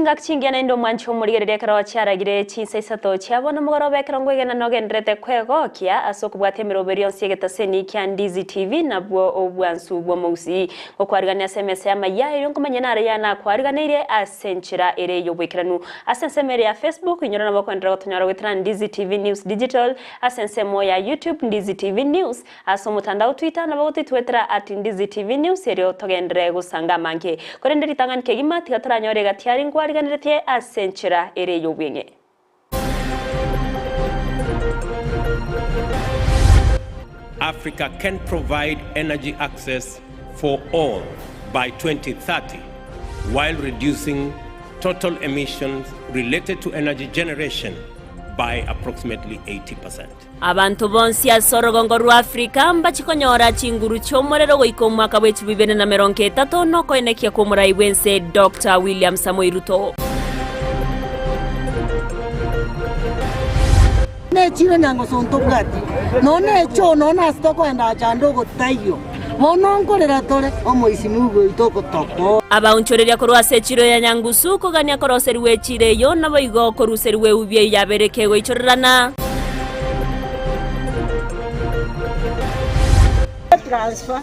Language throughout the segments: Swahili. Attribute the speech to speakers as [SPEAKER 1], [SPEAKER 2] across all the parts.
[SPEAKER 1] Abasinga chingia na ndo mwancho murigereria karo chiaragire Chinsa Isato chiabona mugorobe kirongo igena nogendrete kwegokia asokubwate miroberio ESEGETO kia Ndizi TV nabwo obwansu bwo Gusii okwarigania SMS ya Amayia iri nkomanya nare yana kwariganire asenchira ere yobwekiranu asensemere ya Facebook inyora nabo kwendera gotonyara gwitana Ndizi TV News Digital asensemo ya YouTube Ndizi TV News asomutandao Twitter nabo gotitwetera @Ndizi TV News ere togendere gusanga manke korenderi tangan kegima tigataranyore gatiari ngwariganire asenchira ere yobwenge.
[SPEAKER 2] Africa can provide energy access for all by 2030 while reducing total emissions related to energy generation by approximately 80%.
[SPEAKER 1] Abantu bonsi asorogongo ru Africa mbachikonyora chinguru chomorero goiko mwaka wetu 2030 noko enekia komurai wense Dr. William Samoei RUTO.
[SPEAKER 3] Ne chiro nyango sonto bwati no ne cho no na stoko enda chando gotayo monongorera tore omoisinugo itoko toko
[SPEAKER 1] abaunchoreria korwase chiro ya nyangusu kogania koroseriwe chireyo naboigo koruseriwe ubye yabereke goichorerana
[SPEAKER 4] transfer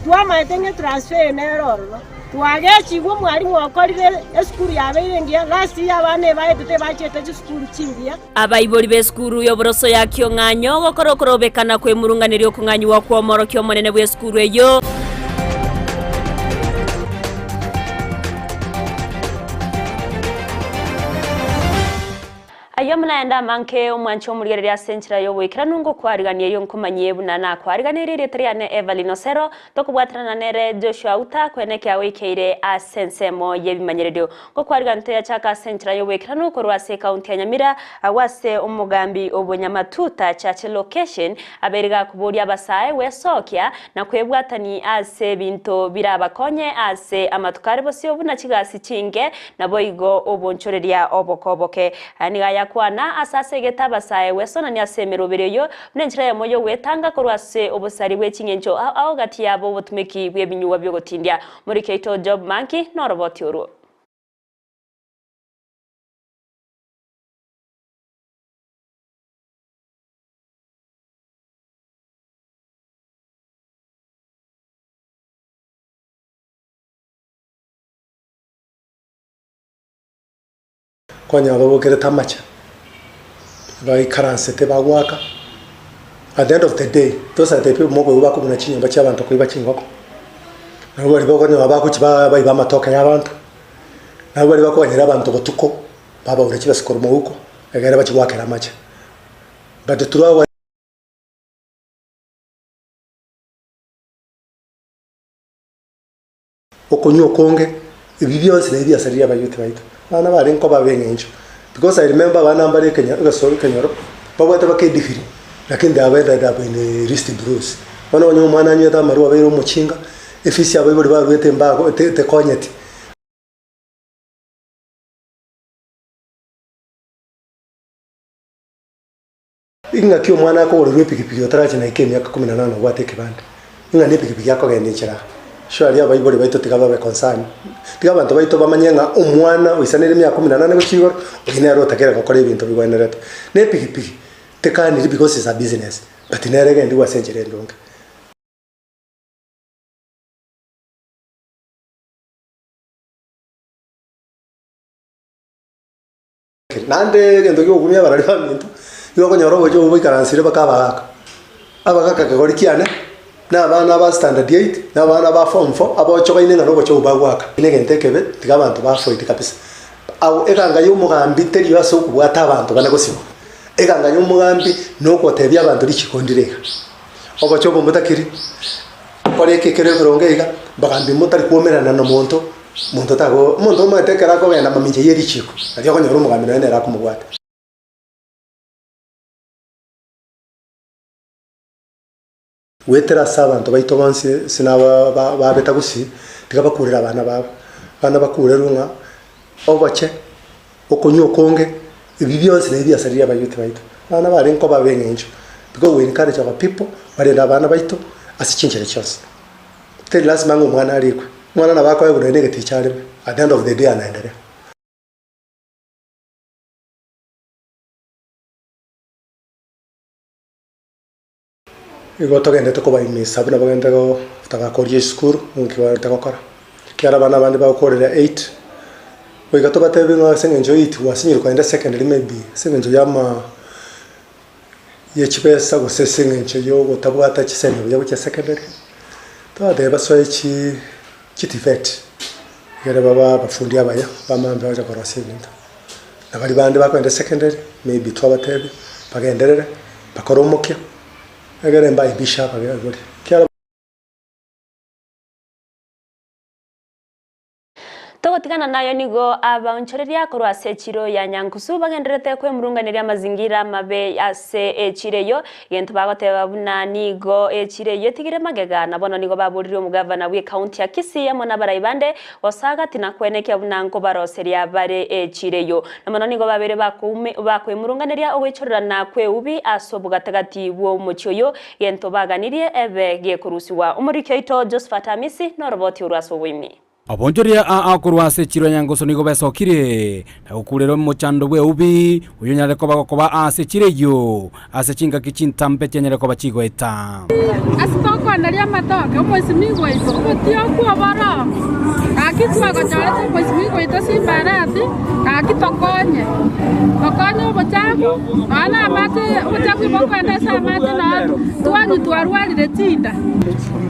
[SPEAKER 4] twamaitenge transfer neroro twagechigwo mwarimu wakorire eskuru yaberengia last year bane baetete bachete skuru chingia
[SPEAKER 1] abaibori be skuru yoboroso ya kyonganyo gokorokorobekana kwe murunganirio kunganyu wa kwomoro kyomonene bwe skuru eyo ayomna enda manke omwancho murigereria senchira yobwikira nungo kwarigania yo nkomanye bunana kwariganirire triane Everline Osero tokubwatrana nere Joshua Auta kwenekya wikeire asensemo yebimanyeredio ko kwariganite ya chaka senchira yobwikira nuko rwase county ya Nyamira awase umugambi obonyamatuta chache location aberiga kuboria ABASAE wesokia na kwebwatani ase binto birabakonye ase amatukare bose obuna kigasi cinge naboigo obonchoreria obokoboke aniga kwana asasegeta ABASAE wesona ni asemerobereyo nenchira ya moyo wetanga korwase obosari wekinyencho aho gati yabo botumeki bwebinyuwa byo gotindia muri keito job monkey no robot yoru
[SPEAKER 5] konya babokere tamacha by currency bagwaka at the end of the day those are the people mogo ubako muna chinyamba cy'abantu ko ibakingoko nabo bari bakonye babako kiba bayiba matoka y'abantu nabo bari bakonyera abantu botuko baba ure kibasikoro mu huko egera bakigwakera amacha but turawa okonyo konge ibi byose na ibya sariya bayuti bayito bana bari nko babengenjo because I remember bana mbare Kenya gasori Kenyoro babwata bakedifiri lakini ndabenda ndabo in list bros bana wanyo mwana nyeta maruwa bero muchinga efisi abo bari barwete mbago te konyeti inga kyo mwana ko uri pikipiki otaraje na ikemya 18 wateke banda inga ne pikipiki yako gendechera shari abayibori baito tigaba concern tigaba bantu baito bamanyenga umwana wisanire myaka 18 gukigo ugine yaro takera gukora ibintu bigwenerete ne pikipiki tekani because it's a business but nerege ndi wasenjere ndonga nande gendo cyo gumya barari bamintu yo konyoro cyo ubikaransire bakabaka abakaka kagorikiane n'abana ba standard 8 n'abana ba form 4 abo cyo bayine ngano cyo ubagwaka inege ntekebe tigabantu ba foite kabisa aho ekanga y'umugambi teri yaso kubwata abantu bana gosiba ekanga y'umugambi noko tebya abantu lichikondireka obo cyo bomutakiri koreke kere burongega bagambi mutari kuomerana no muntu tago muntu matekera ko benda maminje yeri chiko ati ko nyoro umugambi nene ra kumugwata wetera sabantu baito banse sinaba babeta Gusii tigabakurira bana bakurerunga obache okonyo konge ibi byose na ibya sariya bayuti baito bana bari nko babengenjo because we encourage our people bari bana baito asichinjere cyose tell us mango mwana arikwe mwana nabako yagura negative cyane at the end of the day anaendelea igo togendete kubaimisa buna bagenda go tagakoria school nkiwa tagokora kiara bana bandi bakorera 8 oiga tobatebe ngo sengenjo 8 wasinyira kwenda secondary maybe sengenjo yama yechipesa go sengenjo yo gotabwata chisene yo cha secondary to deba so chitivet yara baba bafundi abaya bamambe baje korasininda abari bandi bakwenda secondary maybe tobatebe bagenderere bakoromokia agere mbaye bishop agere kiara
[SPEAKER 1] togotigana nayo nigo abaonchoreria korwa sechiro ya Nyangusu bagenderete kwe murunganiria mazingira mabe ase echireyo gento bagoteba buna nigo echireyo tigire magega nabono nigo baburire umugavana we county ya Kisii amona baraibande osaga tina kweneke buna nko baroseria bare echireyo namono nigo babere bakwe murunganiria ogwechorera na kwe ubi asobugatagati bwo muchyoyo gento baganirie ebe gekurusiwa umurikeito Josephat Amisi no roboti uraso wimi
[SPEAKER 6] abonjoria akorwa sechiro Nyangusu nigo besokire nagukurero mochando bwe ubi uyu nyareko bagokoba asechire yo asechinga kichintampe nyareko bachigo eta
[SPEAKER 7] asitoko ndaria matoke umwesimigo ito utio kwa bara akitwa gachara umwesimigo ito simbarati akitokonye ubochafu ana amate ubochafu bokwendesa amate na twanyu twarwarire tinda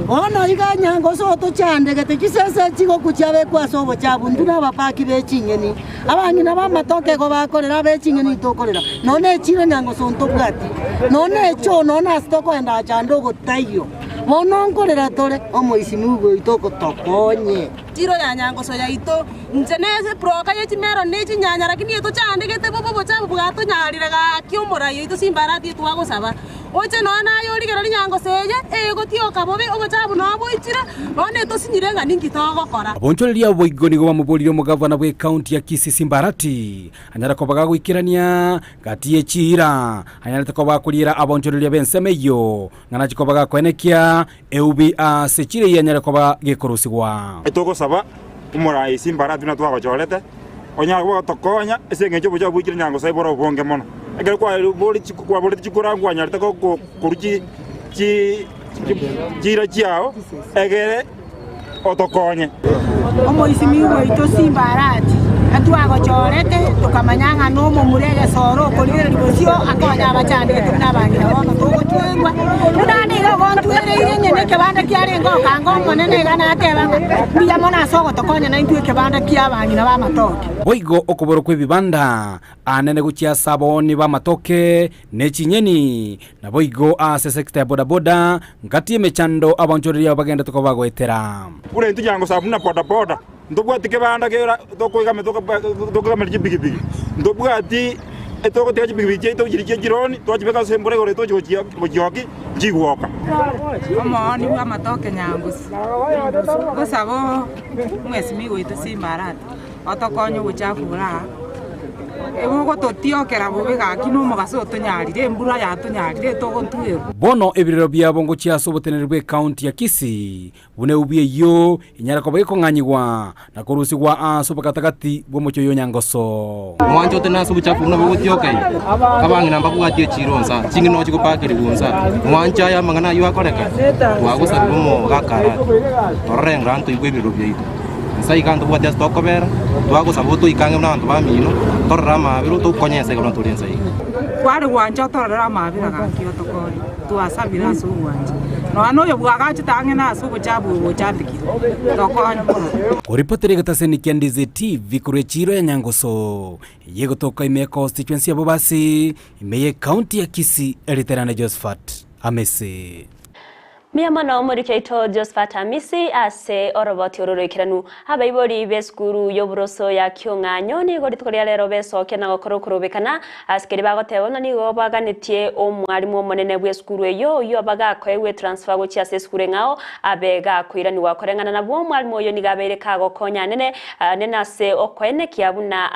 [SPEAKER 3] ono iga Nyangusu otuchandegete kisese chigo kuchabe kwa sobo chabu nduna bapaki bechinyeni abangina bamatoke go bakorera bechinyeni tokorera none chire Nyangusu ntobwati none cho none astoko enda chando gotayo bononkorera tore omoisimugo itoko tokonye
[SPEAKER 8] chiro ya Nyangusu ya ito njenese proka ye chimero nechi nyanya lakini eto chandegete bobo chabu bwato nyarire ga kiomora yo ito simbarati twagosaba oche nona yo ligero Nyangusu ye gotioka bobe obochabu no boichira none to sinyirenga ningi togokora
[SPEAKER 6] abonchoreria boigo nigo bamuburire umugavana bwe county ya Kisii simbarati anyara ko bagagwikirania gati echira anyara ko bakurira abonchoreria bensemeyo ngana chiko bagakwenekia eubi asechire yanyara ko bagekurusigwa
[SPEAKER 9] etogosaba umurai simbarati na twagojorete onya gwo tokonya esengejo bojo bwikira Nyangusu iboro bonge mono egere kwa boli chikura ngwanya teko kuruchi jira chiao egere otokonye
[SPEAKER 4] omoisimigo ito simbarati atwagochorete tukamanyanga no mumurege soro kolire libosio akonya abachande tunabangira bono tugotwengwa tunaniga gontwere nyene kebanda kiarengo kango monene gana atebanga biya mona sogo tokonya na intwe kebanda kiabangira ba matoke
[SPEAKER 6] boigo okoboro kwe bibanda anene guchia saboni ba matoke nechinyeni na boigo asesekta boda boda ngati emechando abonchoreria bagenda tukobagwetera
[SPEAKER 9] ule ntu Nyangusu abuna boda boda ndobwati kebanda kera tokoigame tokoigame chibigibigi ndobwati etoko teka chibigibigi to chiriche jironi twachibeka sembore gore to choki jigwoka
[SPEAKER 10] omoni wa matoke Nyangusu gosabo mwesimigo ito simbarati otokonyo buchafura ebugo totiokera bubega kino mugaso tonyarire mbura ya tonyarire togontuye
[SPEAKER 6] bono ebirero byabo ngo chiasobotenerwe county ya Kisii bune ubiye yo inyara ko bekonganyigwa na kurusigwa asobakatagati bwo mucyo yo Nyangusu
[SPEAKER 11] mwanjo tena subuchafu na bugotiokai kabangi namba bwatie chironsa chingi no chiko pakiri bunsa mwanja ya mangana yo akoreka wagusabimo mo gakara torrenga nto ibebiro byito sai kanto bwatia stokobera twagosaboto ikange na bantu bamino torrama biro to konyese ko nturensa yi
[SPEAKER 10] kwari wanja torrama bira gankio tokori twasabira so wanja no ano yo bwagachi tange na so buchabu bochandiki tokonyo
[SPEAKER 6] oripotere gataseni Ndizi TV kurechiro ya Nyangusu yego toka ime constituency ya ABASAE ime county ya Kisii eriterana Josephat Amisi
[SPEAKER 1] Miyamana umurikeito Josephat Amisi ase oroboti ororokiranu abaibori beskuru yoburoso ya kyonganyo ni gori tkoria lero besoke na gokorokorobekana askeri bagotebona ni go baganitie omwarimu monene bweskuru eyo yo bagakoewe transfer gochi ase skuru ngao abega kwirani wakorengana na bwo mwarimu yo nigabere kago konya nene nena se okwene kiabuna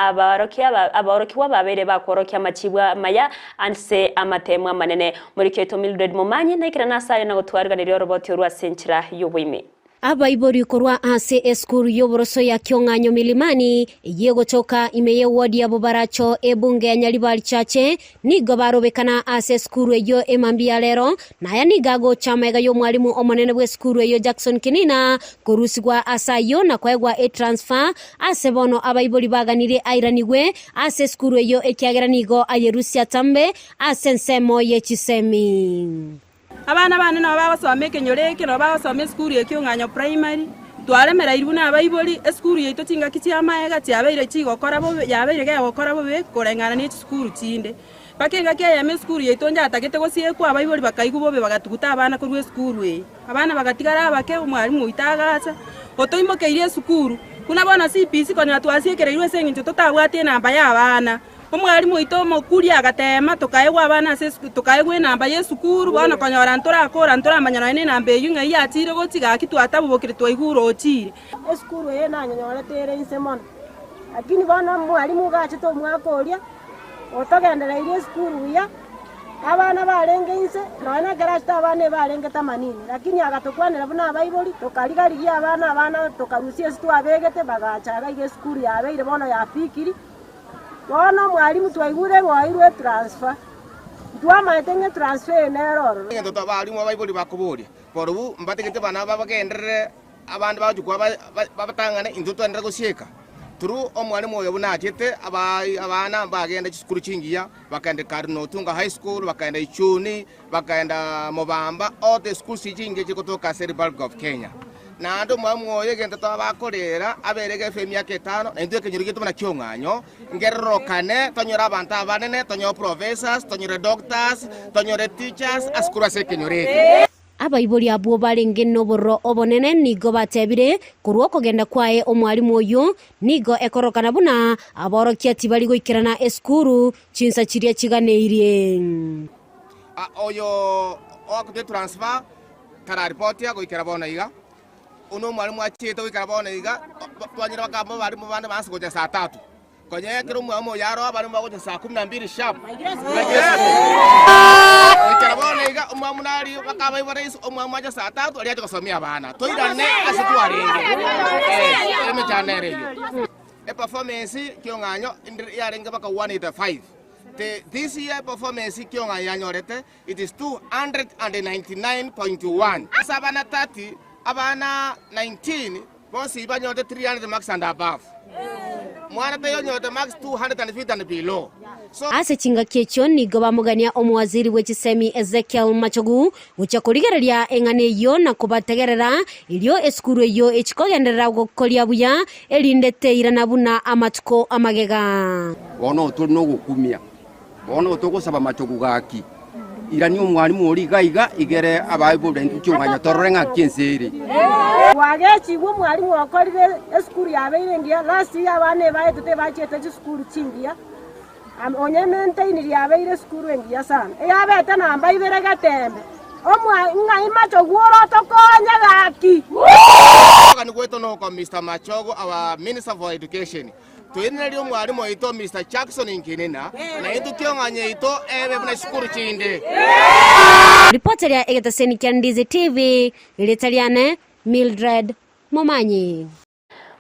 [SPEAKER 1] abarokiwa babere bakorokia machibwa maya anse amatemwa manene murikeito Mildred Momanyi nekirana sayo na gotwarga roboti orwa senchira yobwimi
[SPEAKER 12] abaibori korwa ase eskuru yoboroso ya Kyong'anyo milimani yegotoka imeye wodi ya bobaracho ebunge ya Nyaribari chache nigo barobekana ase eskuru eyo emambia lero naya nigago chamega yo mwalimu omonene bwe eskuru eyo Jackson Kinina korusigwa asayo na kwegwa transfer ase bono abaibori baganire airanigwe ase eskuru eyo ekiagera nigo ayerusia tambe ase nsemo yechisemi
[SPEAKER 13] abana bane nabo babasome kenyoreke nabo babasome skuru ya Kyong'anyo primary twaremera iruna abaibori skuru yeito tingaki tia maega tiabeire chigokora bo yabeire ga gokora bo kurengana ni skuru chinde bakenga ke ya skuru yeito njatagete gosie kwa abaibori bakaigu bo bagatuguta abana kurwe skuru abana bagatigara bake umwarimu itagacha otoimokeire skuru kuna bona CPC konya twasiekereirwe senginto totabwatie namba ya abana umwarimu ito mokuria agatema tukaegwa abana tukaegwe namba yesukuru bona konyora ntora manyana ne namba yunga yatire gotiga kitwatabubokire twaiguro otire
[SPEAKER 4] eskuru yena nyonyora tere insemona lakini bona mwalimu gache to mwakoria otogendera ile skuru ya abana barenge inse noena garasta abana barenge 80 lakini agatokwanira buna abaibori tokarigarigia abana tokarusia situ abegete bagachaga ile skuru ya abeire bona ya fikiri bona mwalimu twaigure wairwe transfer twamaitenge transfer neroro
[SPEAKER 14] ngento tabali mu abaibori bakuburi porubu mbategete bana babagendere abantu bajukwa babatangane inzu twendera gusieka turu omwalimu oyo bunachete abana bagenda chikuru chingiya bakende Karno Tunga High School bakenda Ichuni bakenda Mobamba all the schools chingiye chikotoka Central Bank of Kenya na ndo mwalimu oyo genda tabakorera aberege femi yake 5 na ndio kenyurige tumana Kyong'anyo ngerorokane tonyora abantu abanene tonyo professors tonyore doctors tonyore teachers askura se kenyurige
[SPEAKER 12] abaibori abo barenge noboro obonene nigo batebire kurwo kugenda kwae omwalimu oyo nigo ekorokana buna aborokia tibali goikirana eskuru chinsa chiria chiganeirie
[SPEAKER 14] oyo okute transfer kara report ya goikira bona iga uno mwalimu achito goikira bona iga twanyira bakabo bari mu bande basogoja saa 3 konye kiro mwalimu yaro bari mu bagoja saa 12 sharp Karabona iga umwamunari bakaba ibarais umwamaja saa 3 ali aje kusomia abana toirane asitwarenge emechanere yo performance Kyong'anyo yarenge baka 185 this year performance Kyong'anyo yanyorete it is 299.1 sabana 30 abana 19 bosi banyote 300 marks and above mwana tayo nyote max 250 and below
[SPEAKER 12] ase chinga kecho nigo bamugania omwaziri w'echisemi Ezekiel Machogu uchakorigeraria engane yo na kubategerera ilio eskuru yo echikogenderera gukoria buya elindete irana buna amatuko amagega
[SPEAKER 15] bono tuli no gukumia bono tugusaba Machogu gaki irani omwalimu ori gaiga igere abaibori ntucyonganya torenga kinseri
[SPEAKER 4] wagechi bwo mwalimu wakorire eskuru yabeire ngia last year abane baetete bachete skuru chingia onye maintain yabeire skuru ngia sana yabete namba ibere gatembe ngai Machogu orotokonya gaki
[SPEAKER 14] kani kweto no ko Mr. Machogu our Minister for Education tuineri omwalimu ito Mr. Jackson Kinina na itu Kyong'anyo ito buna skuru chinde
[SPEAKER 12] Reporter ya ESEGETO kya Ndizi TV ilitaliane Mildred Momanyi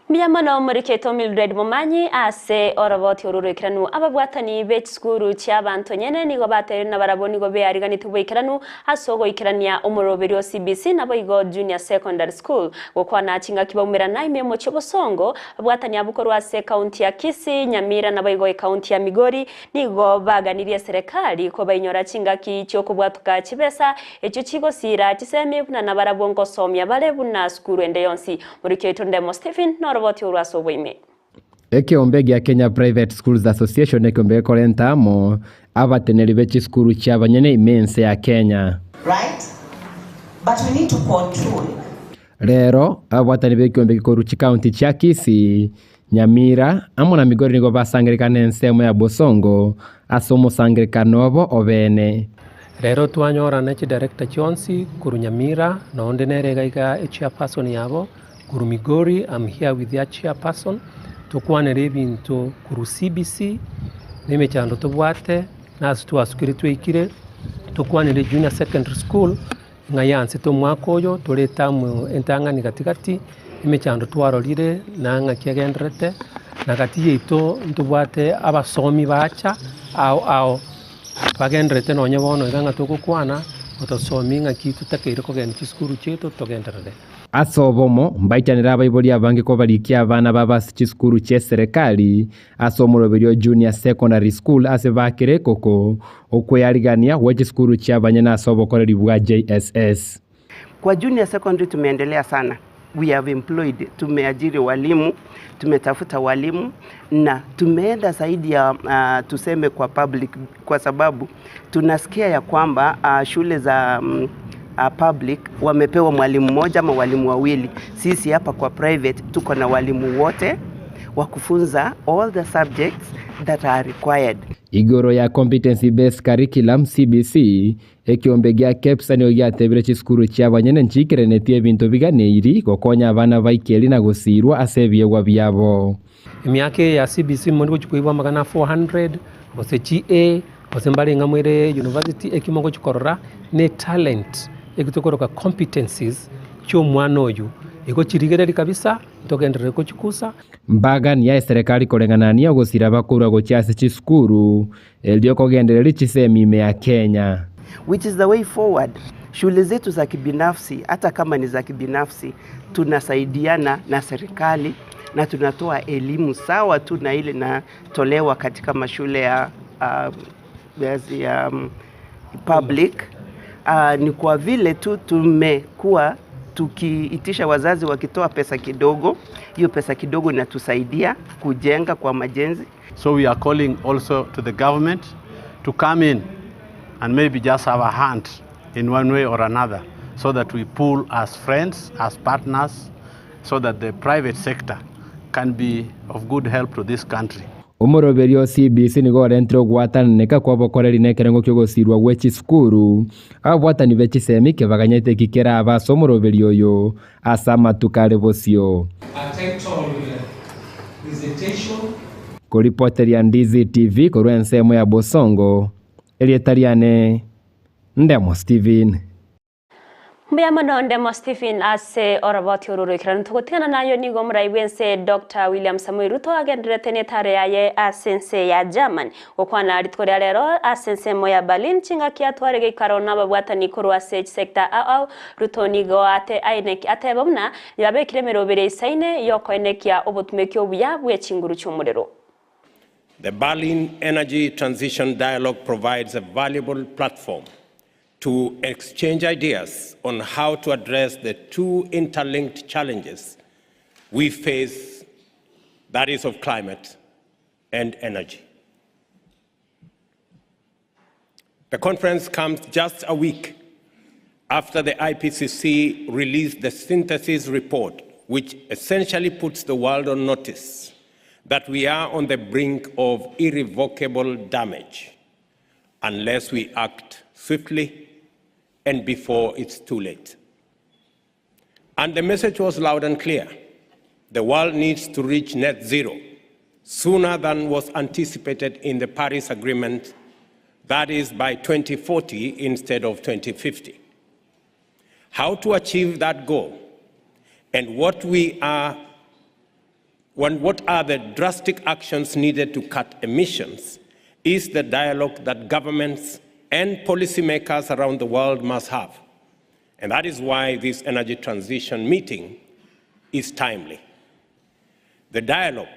[SPEAKER 12] Miyamano muriketo Mildred Momanyi ase oroboti ururikiranu ababwatani b'ekikuru cy'abantu nyene nigo batere nabaraboni go bearigani tubwikiranu hasogo ikirania umuroberi wa CBC nabo igo Junior Secondary School gukwana chinga kibawumira na imemo cy'obosongo abwatani abukorwa se county ya Kisii Nyamira nabo igo county ya Migori nigo baganiriye serikali ko bayinyora chinga cyo kubwatuka kibesa echo kigo sira kiseme buna nabarabongo somya bale buna skuru ende yonsi muriketo ndemo Stephen Noroboti uraso bwime
[SPEAKER 16] Ekiombe ya Kenya Private Schools Association ekiombe kolenta mo abateneri b'eki skuru cy'abanyene imense ya Kenya
[SPEAKER 17] right but we need to control
[SPEAKER 16] rero abatani b'ekiombe kikoru ci county cya Kisii Nyamira amona Migori nigo basangirikana ensemo ya Bosongo asomo sangirikanobo obene
[SPEAKER 18] rero twanyora na director Chonsi kuru Nyamira na ondenere gaiga chairperson yabo kuru Migori. I'm here with their chairperson tukwane rebinto kuru CBC nemechando tubwate nasu twasukire twekire tukwane le Junior Secondary School ngayanse to mwakoyo tuleta mu entangani katikati imechando twarorire nanga kiagendrete na kati yeito ntubwate abasomi bacha ao bagendrete nonye bono iganga tukukwana otosomi ngaki tutakeire kogenda chisukuru chetu togenderere
[SPEAKER 16] asobomo mbaitanira abaibori abange ko barikia abana babasi chisukuru che serikali asomuroberio junior secondary school ase bakire koko okweyarigania wa chisukuru cha abanyana asobokoreri bwa JSS.
[SPEAKER 19] Kwa junior secondary tumeendelea sana. We have employed, tumeajiri walimu, tumetafuta walimu na tumeenda zaidi ya tuseme kwa public, kwa sababu tunasikia ya kwamba shule za public wamepewa mwalimu mmoja ama walimu wawili. Sisi hapa kwa private tuko na walimu wote wa kufunza all the subjects that are required.
[SPEAKER 16] Igoro ya competency based curriculum CBC ekiombegea kepsa ni ogyatebire chisukuru cha abanyene nchikerenetie bintu biganeiri gokonya abana baikeli na gusirwa asebyegwa byabo.
[SPEAKER 18] Emyake ya CBC muri kuchikuibwa magana 400 ose GA ose mbali ngamwere university ekimogo chikorora ne talent ekitokoroka competencies cyo mwana oyu iko chirigereri kabisa togendere ko chikusa
[SPEAKER 16] mbaga ni ya serikali korenganania gusira bakuru gochase chisukuru elio kogendereri chisemi ya Kenya,
[SPEAKER 19] which is the way forward. Shule zetu za kibinafsi hata kama ni za kibinafsi tunasaidiana na serikali na tunatoa elimu sawa tu na ile natolewa katika mashule ya public. Ni kwa vile tu tumekuwa tukiitisha wazazi wakitoa pesa kidogo, hiyo pesa kidogo inatusaidia kujenga kwa majenzi.
[SPEAKER 20] So we are calling also to the government to come in and maybe just have a hand in one way or another, so that we pool as friends, as partners, so that the private sector can be of good help to this country.
[SPEAKER 16] Umoroberio CBC nigo rentro gwataneka kwa bokoreri nekerengo kyo gosirwa gwe chisukuru abwatani be chisemike baganyete kikera abaso umoroberio yo asama tukale bosio Kuripoteria Ndizi TV korwa ensemo ya Bosongo Elietariane Ndemo Steven.
[SPEAKER 1] Mbiyamano Ndemo Stephen ase oraboti ururikirana tugutigana nayo nigo muraibense Dr. William Samuel Ruto agenderete netare yaye asense ya German okwana aritore rero asense moya Berlin chinga kiatware gikaro nababwatani kurwa sector au Ruto nigo ate ainek atebomna yabekire merobere isaine yokoenekia obutumekyo buya bwe chinguru cyumurero.
[SPEAKER 2] The Berlin Energy Transition Dialogue provides a valuable platform to exchange ideas on how to address the two interlinked challenges we face, that is of climate and energy. The conference comes just a week after the IPCC released the synthesis report, which essentially puts the world on notice that we are on the brink of irrevocable damage unless we act swiftly and before it's too late. And the message was loud and clear. The world needs to reach net zero sooner than was anticipated in the Paris Agreement, that is by 2040 instead of 2050. How to achieve that goal and what are the drastic actions needed to cut emissions is the dialogue that governments and policymakers around the world must have. And that is why this energy transition meeting is timely. The dialogue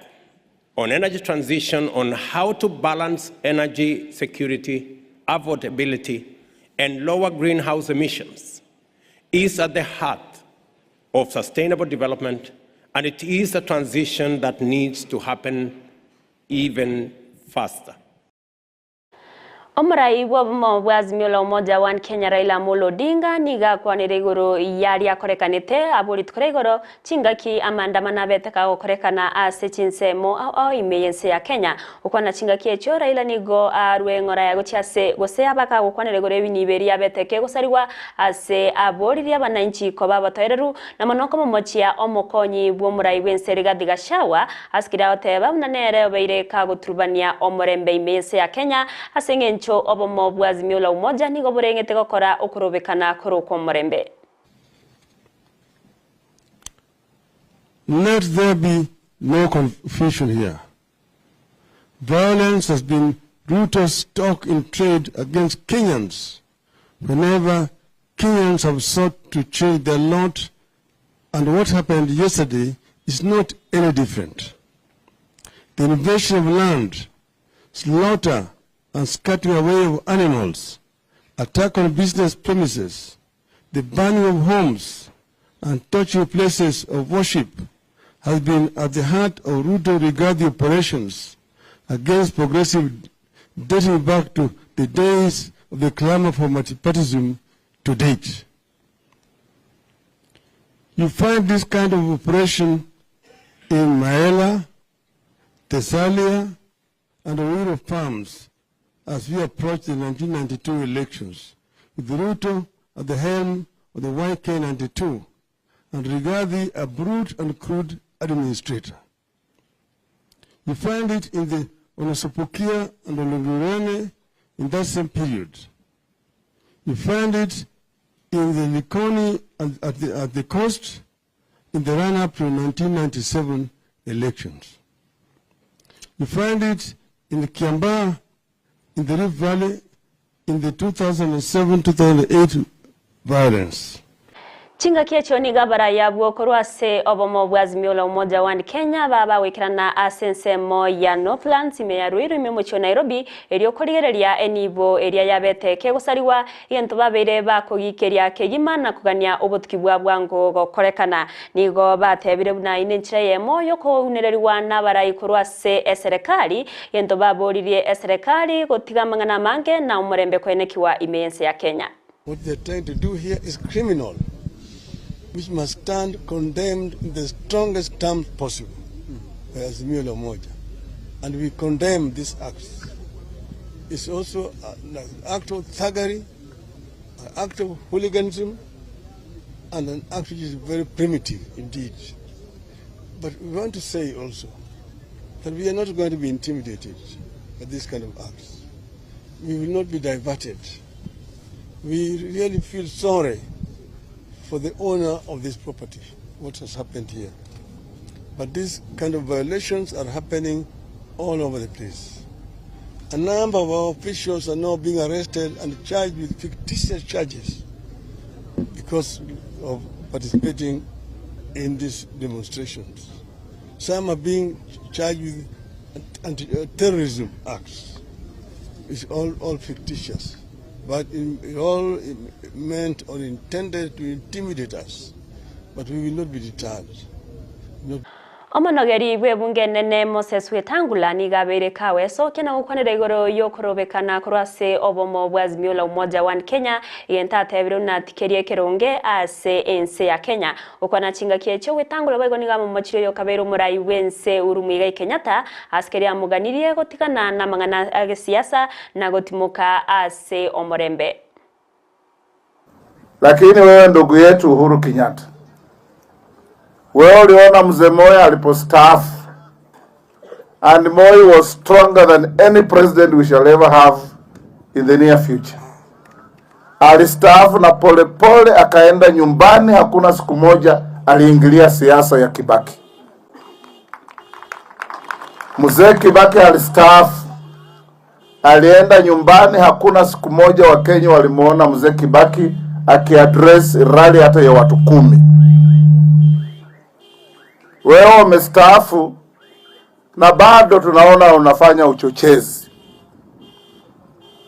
[SPEAKER 2] on energy transition, on how to balance energy security, affordability, and lower greenhouse emissions is at the heart of sustainable development, and it is a transition that needs to happen even faster.
[SPEAKER 1] Omurai wa Azimio la Umoja wa Kenya Raila Amolo Odinga niga kwanire iguru yari akorekanite aburi tkoregoro chingaki amandamana beteka okorekana ase chinsemo au imeyense ya Kenya ukwana chingaki echo Raila nigo arwe ngora ya gochase gose abaka gukwanire gore biniberi abeteke gosariwa ase abori ria bananchi ko babatoereru na monoko momochia omokonyi bwo murai wense Rigathi Gachagua askira oteba munanere obeire ka guturubania omorembe imeyense ya Kenya asenge obucho obomo bwa Azimio la Umoja nigo burengete gokora okurobekana kuri uko murembe.
[SPEAKER 21] Let there be no confusion here. Violence has been RUTO's stock in trade against Kenyans whenever Kenyans have sought to change their lot, and what happened yesterday is not any different. The invasion of land, slaughter and scattering away of animals, attack on business premises, the burning of homes, and touching places of worship has been at the heart of RUTO regarding operations against progressive dating back to the days of the clamor for multipartyism to date. You find this kind of operation in Maela, Thessalia, and the rural farms as we approach the 1992 elections, with RUTO at the helm of the YK92, and regarding a brute and crude administrator. You find it in the Onosopokia and Ologurene in that same period. You find it in the Likoni at the coast in the run-up to 1997 elections. You find it in the Kiambaa, in the Rift Valley, in the 2007-2008 violence.
[SPEAKER 1] Chinga kiecho ni gabara ya buokorwase obomo bwa Azimio la Umoja wa Kenya baba wikirana asensemo ya Northlands ya Ruiru memocho Nairobi eriokorigereria enibo eria yabeteke gusariwa yento babere bakogikeria kegima na kugania obutukibwa bwango gokorekana nigo batebire buna inenchira yemo yoko unereriwa na barayikorwase serikali yento baboririe serikali gotigamangana mange na umurembe kwenekiwa imense ya Kenya.
[SPEAKER 21] What they're trying to do here is criminal, which must stand condemned in the strongest terms possible by Azimio la Umoja. And we condemn this act. It's also an act of thuggery, an act of hooliganism, and an act which is very primitive indeed. But we want to say also that we are not going to be intimidated by this kind of acts. We will not be diverted. We really feel sorry for the owner of this property, what has happened here. But these kind of violations are happening all over the place. A number of our officials are now being arrested and charged with fictitious charges because of participating in these demonstrations. Some are being charged with anti-terrorism acts. It's all fictitious. But it all meant or intended to intimidate us. But we will not be deterred.
[SPEAKER 1] Omonogeri bwebunge nene Moses Wetangula ni gabere kawe so kena ukwanira igoro yokorobekana kurwase obomo bwa Azimio la Umoja wa Kenya yenta tebiro na tikerie keronge ase ense ya Kenya ukwana chinga kiecho Wetangula bwego niga mu machiro yo kabero murai wense urumiga Kenyatta askeri amuganirie gotikana na mangana age siasa na gotimuka ase omorembe.
[SPEAKER 22] Lakini wewe ndugu yetu Uhuru Kenyatta, wewe uliona mzee Moi alipostaafu, and Moi was stronger than any president we shall ever have in the near future. Alistaafu na pole akaenda nyumbani, hakuna siku moja aliingilia siasa ya Kibaki. Mzee Kibaki alistaafu, alienda nyumbani, hakuna siku moja Wakenya walimuona mzee Kibaki akiaddress rally hata ya watu 10. Wewe umestaafu na bado tunaona unafanya uchochezi.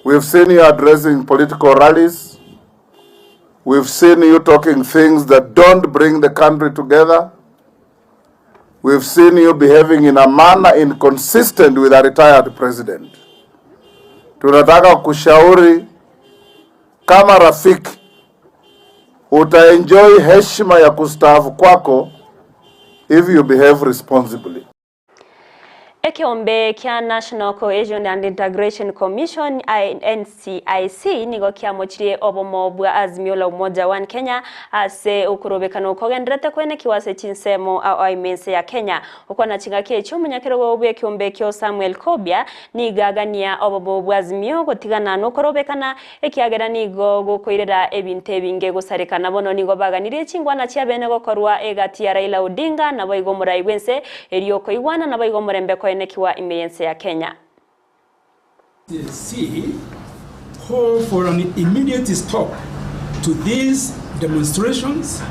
[SPEAKER 22] We've seen you addressing political rallies. We've seen you talking things that don't bring the country together. We've seen you behaving in a manner inconsistent with a retired president. Tunataka kushauri kama rafiki, utaenjoy heshima ya kustaafu kwako if you behave responsibly.
[SPEAKER 1] Ekiombe kia National Cohesion and Integration Commission NCIC nigo kiamochirie obomo bwa azimio la umoja wa Kenya ase ukurobekano kogendrete kwene kiwase chinsemo au imense ya Kenya ukwana chingakie cyumunyakero gobwe kiombe kyo Samuel Kobia nigagania obomo bwa azimio gotigana no korobekana ekiagera nigo gokoirera ebinte binge gusarikana bono nigo baganire chingwana cia bene gokorwa egati ya Raila Odinga nabo igomura iwense erioko igwana nabo igomura mbeko nekiwa imeyense ya Kenya.
[SPEAKER 5] Call for an immediate stop to these demonstrations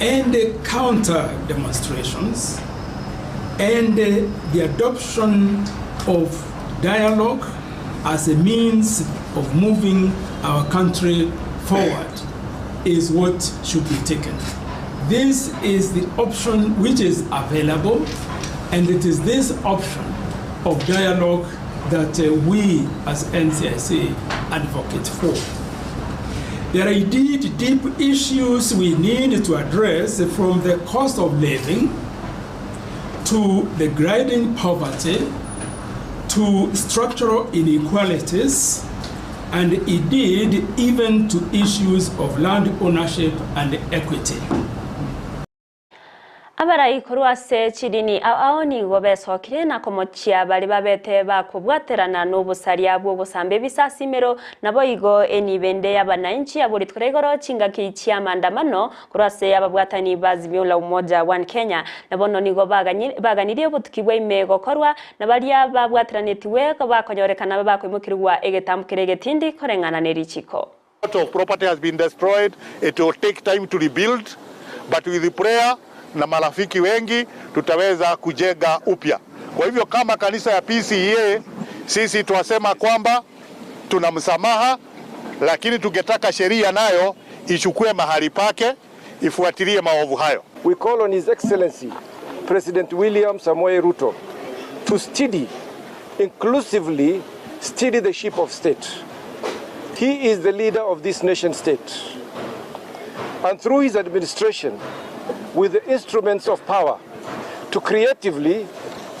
[SPEAKER 5] and counter demonstrations and the adoption of dialogue as a means of moving our country forward is what should be taken. This is the option which is available, and it is this option of dialogue that we as NCIC advocate for. There are indeed deep issues we need to address, from the cost of living to the grinding poverty to structural inequalities, and indeed even to issues of land ownership and equity.
[SPEAKER 1] Abara ikorwa se chirini aoni gobesokire na komochia bali babete bakubwaterana n'obusaria bwo busambe bisasimero nabo igo enibende y'abananchi aburitkoregoro chingaki chia maandamano kurase ababwatani bazimio la umoja wa Kenya nabono nigo baganiriye butukibwe imego korwa nabalia babwateranetiwe bakonyorekana bakwimukirwa egetambukire getindi korengana nerichiko.
[SPEAKER 7] A lot of property has been destroyed. It will take time to rebuild, but with the prayer na marafiki wengi tutaweza kujenga upya. Kwa hivyo kama kanisa ya PCA sisi tuwasema kwamba tuna msamaha, lakini tungetaka sheria nayo ichukue mahali pake, ifuatilie maovu hayo.
[SPEAKER 23] We call on His Excellency President William Samoei Ruto to inclusively steady the ship of state. He is the leader of this nation state, and through his administration, with the instruments of power, to creatively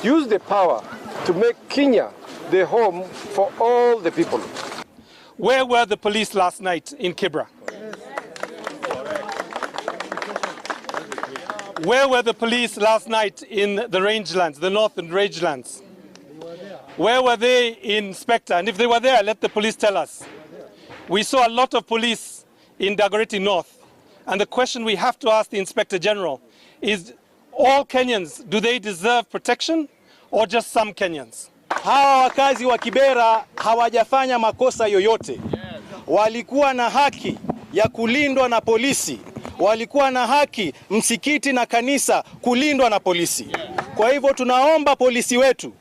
[SPEAKER 23] use the power to make Kenya the home for all the people.
[SPEAKER 24] Where were the police last night in Kibra? Where were the police last night in the rangelands, the northern rangelands? Where were they in Spectre? And if they were there, let the police tell us. We saw a lot of police in Dagoretti North. And the question we have to ask the Inspector General is, all Kenyans, do they deserve protection or just some Kenyans?
[SPEAKER 25] Hawa wakazi wa Kibera hawajafanya makosa yoyote. Walikuwa na haki ya kulindwa na polisi. Walikuwa na haki msikiti na kanisa kulindwa na polisi. Kwa hivyo tunaomba polisi wetu,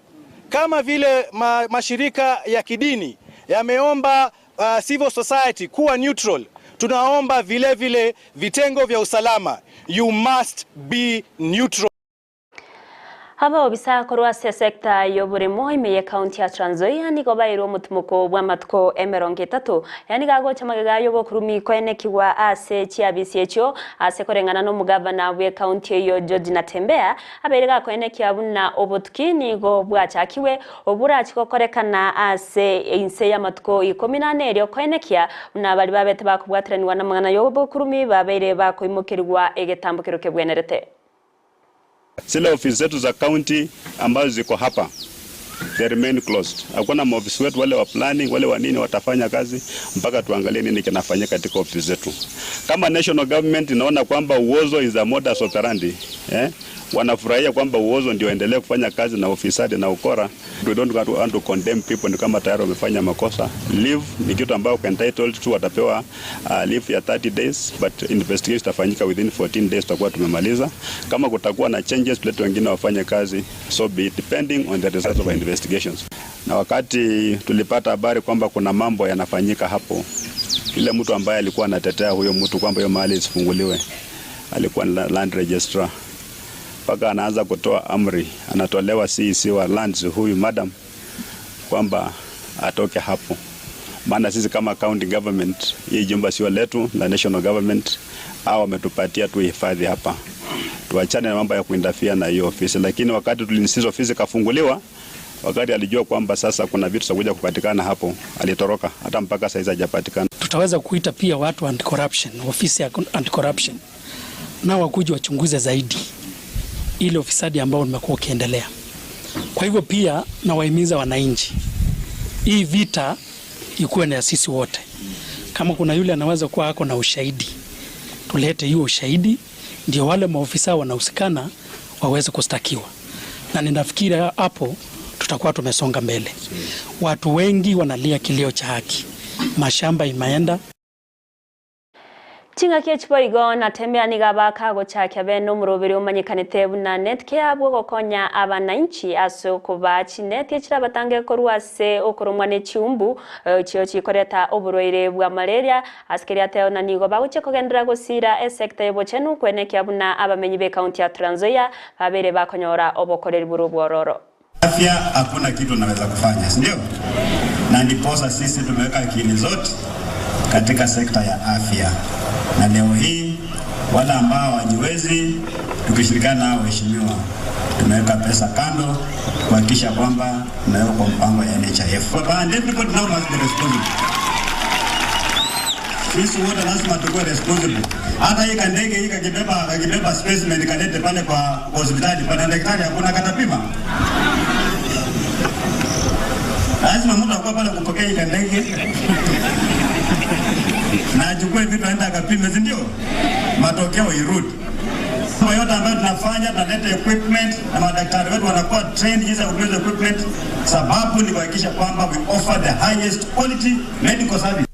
[SPEAKER 25] kama vile mashirika ya kidini yameomba civil society kuwa neutral, tunaomba vile vile vitengo vya usalama, you must be neutral.
[SPEAKER 1] Haba obisa korwa sekta yoburimo imeye county ya Trans Nzoia nigo bayiro mutumuko bwa matko M23 yani gago chamagaga yobo kurumi kwene kiwa ase chiabisiecho ase korengana no mugavana we county yo George Natembea aberega kwene kiabuna obutuki nigo bwachakiwe obura chikokorekana ase inse ya matko 14 ryo kwene kia unabali babete bakubwatiraniwa na mwana yobo kurumi babere bakoimukirwa egetambukiro kebwenerete.
[SPEAKER 26] Zile ofisi zetu za county ambazo ziko hapa, they remain closed. Hakuna maofisi wetu wale wa planning, wale wa nini watafanya kazi mpaka tuangalie nini kinafanyika katika ofisi zetu. Kama national government inaona kwamba uozo is a modus operandi, wanafurahia kwamba uozo ndio endelee kufanya kazi na ofisadi na ukora. We don't want to condemn people ni kama tayari wamefanya makosa. Leave ni kitu ambayo entitled to, watapewa leave ya 30 days, but investigation itafanyika within 14 days tutakuwa tumemaliza. Kama kutakuwa na changes, let wengine wafanye kazi, so be it, depending on the results of our investigations. Na wakati tulipata habari kwamba kuna mambo yanafanyika hapo, ile mtu ambaye alikuwa anatetea huyo mtu kwamba hiyo mali isifunguliwe alikuwa land registrar, paka anaanza kutoa amri, anatolewa CEC wa lands huyu madam kwamba atoke hapo. Maana sisi kama county government, hii jumba sio letu, la national government, au wametupatia tu hifadhi hapa. Tuachane na mambo ya kuindafia na hiyo ofisi, lakini wakati tulinsist ofisi kafunguliwa, wakati alijua kwamba sasa kuna vitu zitakuja kupatikana hapo, alitoroka, hata mpaka sasa hajapatikana.
[SPEAKER 3] Tutaweza kuita pia watu anti-corruption, ofisi ya anti-corruption, na wakuja wachunguze zaidi ile ufisadi ambao umekuwa ukiendelea. Kwa hivyo pia na wahimiza wananchi, hii vita ikuwe na sisi wote. Kama kuna yule anaweza kuwa ako na ushahidi, tulete hiyo ushahidi, ndio wale maofisa wanahusikana waweze kustakiwa. Na ninafikiri hapo tutakuwa tumesonga mbele. Watu wengi wanalia kilio cha haki. Mashamba imeenda.
[SPEAKER 1] Chinga kiechpo igo na tembea nigaba kago chake beno murobiri umanyikanite buna netke abwo gokonya abananchi aso kubachi net yechira batange koruase okoromwa ne chumbu chiyo chikoreta oburoire bwa malaria askeri ateo na nigo baguche kogendera gosira esekta yebochenu kweneke abuna abamenyi be county ya Trans Nzoia babere bakonyora obokoreri buru bwororo.
[SPEAKER 6] Afya hakuna kitu naweza kufanya, si ndio? Na ndiposa sisi tumeweka akili zote katika sekta ya afya. Na leo hii wale ambao hawajiwezi tukishirikiana na waheshimiwa tumeweka pesa kando kuhakikisha kwamba tunaweka kwa mpango ya NHIF. And everybody now must be responsible. Sisi wote lazima tukue responsible. Hata hii ndege hii kakibeba specimen kalete pale kwa hospitali, pale daktari hakuna katapima. Lazima mtu akue pale kupokea hii ndege. Na achukue vitu aenda akapime, si ndio? Matokeo irudi. Kwa yote ambayo tunafanya, tunaleta equipment na madaktari wetu wanakuwa trained jinsi ya kutumia equipment, sababu ni kuhakikisha kwamba we offer the highest quality medical service.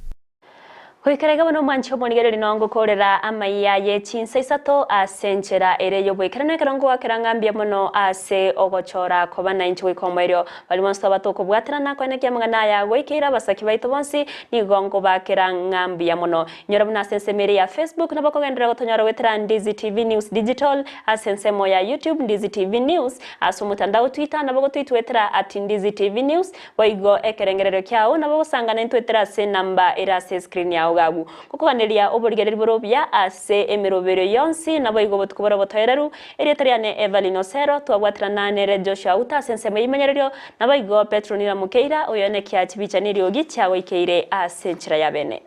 [SPEAKER 1] Hoikarega bono mancho monigere linongo korera Amayia Chinsa Isato asenchera ere yobwekerano ekarongo wakerangambia mono ase ogochora kobana inchi wikomeryo bali monsto batoko bwaterana kweneke mangana ya gwikira basaki baito bonsi ni gongo bakerangambia mono nyora buna sensemere ya Facebook na bakogendera gotonyora wetera Ndizi TV News Digital asensemo ya YouTube Ndizi TV News asumutandao Twitter na bago twitwetera @Ndizi TV News boigo ekerengerero kyao na bago sangana intwetera se namba era se screen yao gabu kukoganeria oborigereri borobia ase emirobero yonsi nabo igobotu kubora botoereru eretariane Everline Osero twabwatrana nere Joshua Auta sensemo yimenyererio nabo igo Petronila Mukeira oyone kya chibicha niriogi cyawe ikeire ase nchira ya bene.